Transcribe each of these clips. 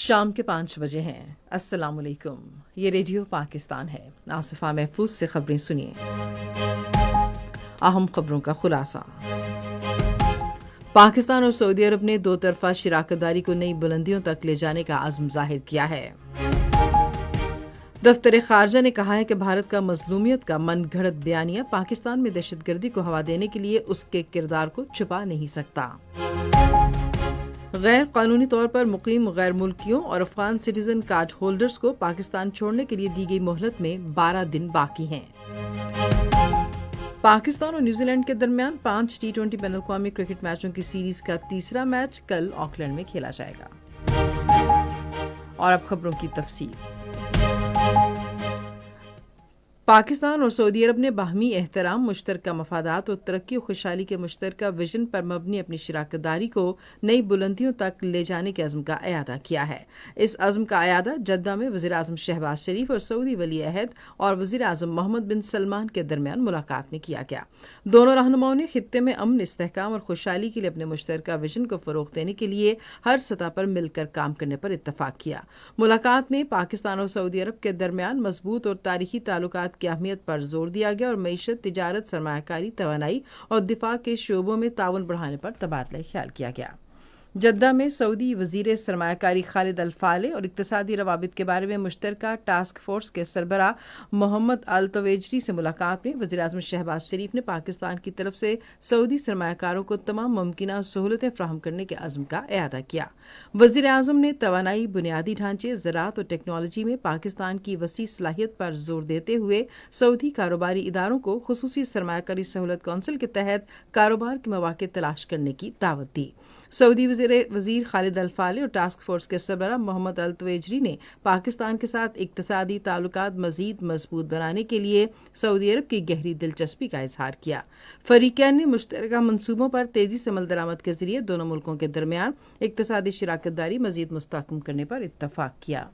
شام کے 5 بجے ہیں۔ السلام علیکم، یہ ریڈیو پاکستان ہے۔ آصفہ محفوظ سے خبریں سنیے۔ اہم خبروں کا خلاصہ۔ پاکستان اور سعودی عرب نے دو طرفہ شراکت داری کو نئی بلندیوں تک لے جانے کا عزم ظاہر کیا ہے۔ دفتر خارجہ نے کہا ہے کہ بھارت کا مظلومیت کا من گھڑت بیانیہ پاکستان میں دہشت گردی کو ہوا دینے کے لیے اس کے کردار کو چھپا نہیں سکتا۔ غیر قانونی طور پر مقیم غیر ملکیوں اور افغان سٹیزن کارڈ ہولڈرز کو پاکستان چھوڑنے کے لیے دی گئی مہلت میں 12 دن باقی ہیں۔ پاکستان اور نیوزی لینڈ کے درمیان 5 T20 بین الاقوامی کرکٹ میچوں کی سیریز کا تیسرا میچ کل آکلینڈ میں کھیلا جائے گا۔ اور اب خبروں کی تفصیل۔ پاکستان اور سعودی عرب نے باہمی احترام، مشترکہ مفادات اور ترقی و خوشحالی کے مشترکہ وژن پر مبنی اپنی شراکت داری کو نئی بلندیوں تک لے جانے کے عزم کا اعادہ کیا ہے۔ اس عزم کا اعادہ جدہ میں وزیر اعظم شہباز شریف اور سعودی ولی عہد اور وزیر اعظم محمد بن سلمان کے درمیان ملاقات میں کیا گیا۔ دونوں رہنماؤں نے خطے میں امن، استحکام اور خوشحالی کے لیے اپنے مشترکہ وژن کو فروغ دینے کے لیے ہر سطح پر مل کر کام کرنے پر اتفاق کیا۔ ملاقات میں پاکستان اور سعودی عرب کے درمیان مضبوط اور تاریخی تعلقات کی اہمیت پر زور دیا گیا اور معیشت، تجارت، سرمایہ کاری، توانائی اور دفاع کے شعبوں میں تعاون بڑھانے پر تبادلہ خیال کیا گیا۔ جدہ میں سعودی وزیر سرمایہ کاری خالد الفالح اور اقتصادی روابط کے بارے میں مشترکہ ٹاسک فورس کے سربراہ محمد التویجری سے ملاقات میں وزیر اعظم شہباز شریف نے پاکستان کی طرف سے سعودی سرمایہ کاروں کو تمام ممکنہ سہولتیں فراہم کرنے کے عزم کا اعادہ کیا۔ وزیر اعظم نے توانائی، بنیادی ڈھانچے، زراعت اور ٹیکنالوجی میں پاکستان کی وسیع صلاحیت پر زور دیتے ہوئے سعودی کاروباری اداروں کو خصوصی سرمایہ کاری سہولت کونسل کے تحت کاروبار کے مواقع تلاش کرنے کی دعوت دی۔ سعودی وزیر خالد الفالح اور ٹاسک فورس کے سربراہ محمد التویجری نے پاکستان کے ساتھ اقتصادی تعلقات مزید مضبوط بنانے کے لیے سعودی عرب کی گہری دلچسپی کا اظہار کیا۔ فریقین نے مشترکہ منصوبوں پر تیزی سے عمل درآمد کے ذریعے دونوں ملکوں کے درمیان اقتصادی شراکت داری مزید مستحکم کرنے پر اتفاق کیا۔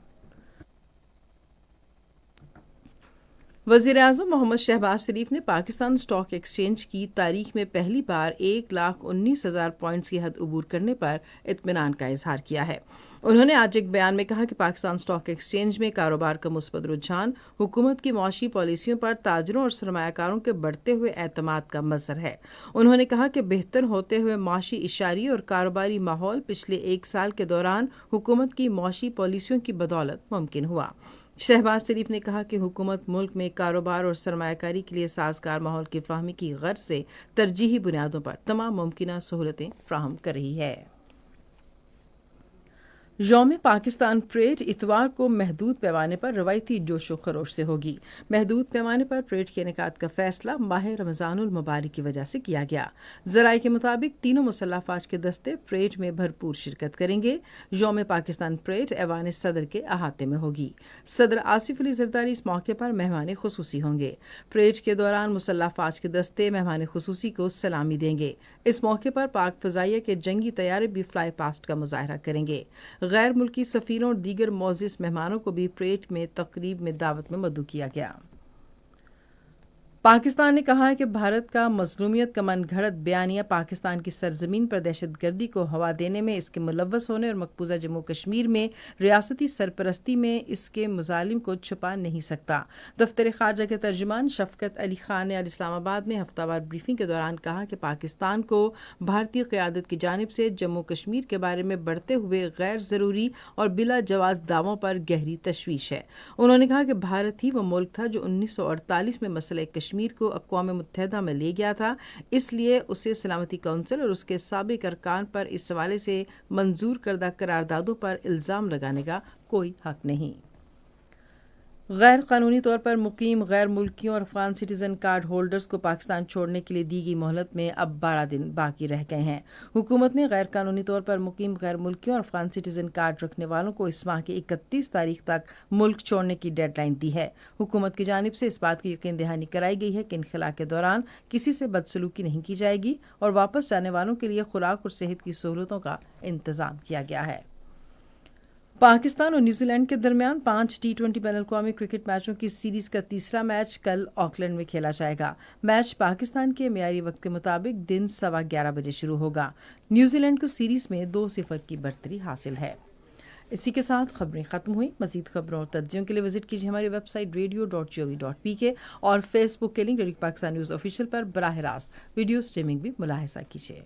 وزیر اعظم محمد شہباز شریف نے پاکستان اسٹاک ایکسچینج کی تاریخ میں پہلی بار 1,19,000 پوائنٹس کی حد عبور کرنے پر اطمینان کا اظہار کیا ہے۔ انہوں نے آج ایک بیان میں کہا کہ پاکستان اسٹاک ایکسچینج میں کاروبار کا مثبت رجحان حکومت کی معاشی پالیسیوں پر تاجروں اور سرمایہ کاروں کے بڑھتے ہوئے اعتماد کا مظہر ہے۔ انہوں نے کہا کہ بہتر ہوتے ہوئے معاشی اشاریے اور کاروباری ماحول پچھلے 1 سال کے دوران حکومت کی معاشی پالیسیوں کی بدولت ممکن ہوا۔ شہباز شریف نے کہا کہ حکومت ملک میں کاروبار اور سرمایہ کاری کے لیے سازگار ماحول کی فراہمی کی غرض سے ترجیحی بنیادوں پر تمام ممکنہ سہولتیں فراہم کر رہی ہے۔ یوم پاکستان پریڈ اتوار کو محدود پیمانے پر روایتی جوش و خروش سے ہوگی۔ محدود پیمانے پر پریڈ کے انعقاد کا فیصلہ ماہ رمضان المبارک کی وجہ سے کیا گیا۔ ذرائع کے مطابق تینوں مسلح افواج کے دستے پریڈ میں بھرپور شرکت کریں گے۔ یوم پاکستان پریڈ ایوان صدر کے احاطے میں ہوگی۔ صدر آصف علی زرداری اس موقع پر مہمان خصوصی ہوں گے۔ پریڈ کے دوران مسلح افواج کے دستے مہمان خصوصی کو سلامی دیں گے۔ اس موقع پر پاک فضائیہ کے جنگی طیارے بھی فلائی پاسٹ کا مظاہرہ کریں گے۔ غیر ملکی سفیروں اور دیگر معزز مہمانوں کو بھی پریڈ میں تقریب میں دعوت میں مدعو کیا گیا۔ پاکستان نے کہا ہے کہ بھارت کا مظلومیت کا من گھڑت بیانیہ پاکستان کی سرزمین پر دہشت گردی کو ہوا دینے میں، اس کے ملوث ہونے اور مقبوضہ جموں کشمیر میں ریاستی سرپرستی میں اس کے مظالم کو چھپا نہیں سکتا۔ دفتر خارجہ کے ترجمان شفقت علی خان نے اسلام آباد میں ہفتہ وار بریفنگ کے دوران کہا کہ پاکستان کو بھارتی قیادت کی جانب سے جموں کشمیر کے بارے میں بڑھتے ہوئے غیر ضروری اور بلا جواز دعووں پر گہری تشویش ہے۔ انہوں نے کہا کہ بھارت ہی وہ ملک تھا جو 1948 میں مسئلہ کشمیر کو اقوام متحدہ میں لے گیا تھا، اس لیے اسے سلامتی کونسل اور اس کے سابق ارکان پر اس حوالے سے منظور کردہ قراردادوں پر الزام لگانے کا کوئی حق نہیں۔ غیر قانونی طور پر مقیم غیر ملکیوں اور افغان سٹیزن کارڈ ہولڈرز کو پاکستان چھوڑنے کے لیے دی گئی مہلت میں اب 12 دن باقی رہ گئے ہیں۔ حکومت نے غیر قانونی طور پر مقیم غیر ملکیوں اور افغان سٹیزن کارڈ رکھنے والوں کو اس ماہ کی 31 تاریخ تک ملک چھوڑنے کی ڈیڈ لائن دی ہے۔ حکومت کی جانب سے اس بات کی یقین دہانی کرائی گئی ہے کہ انخلاء کے دوران کسی سے بدسلوکی نہیں کی جائے گی اور واپس جانے والوں کے لیے خوراک اور صحت کی سہولتوں کا انتظام کیا گیا ہے۔ پاکستان اور نیوزی لینڈ کے درمیان 5 T20 بین الاقوامی کرکٹ میچوں کی سیریز کا تیسرا میچ کل آکلینڈ میں کھیلا جائے گا۔ میچ پاکستان کے معیاری وقت کے مطابق دن 11:15 بجے شروع ہوگا۔ نیوزی لینڈ کو سیریز میں 2-0 کی برتری حاصل ہے۔ اسی کے ساتھ خبریں ختم ہوئی. مزید خبروں اور تجزیوں کے لیے وزٹ کیجیے ہماری ویب سائٹ radio.gov.pk اور فیس بک کے link Radio Pakistan News official پر براہ راست ویڈیو اسٹریمنگ بھی ملاحظہ کیجیے.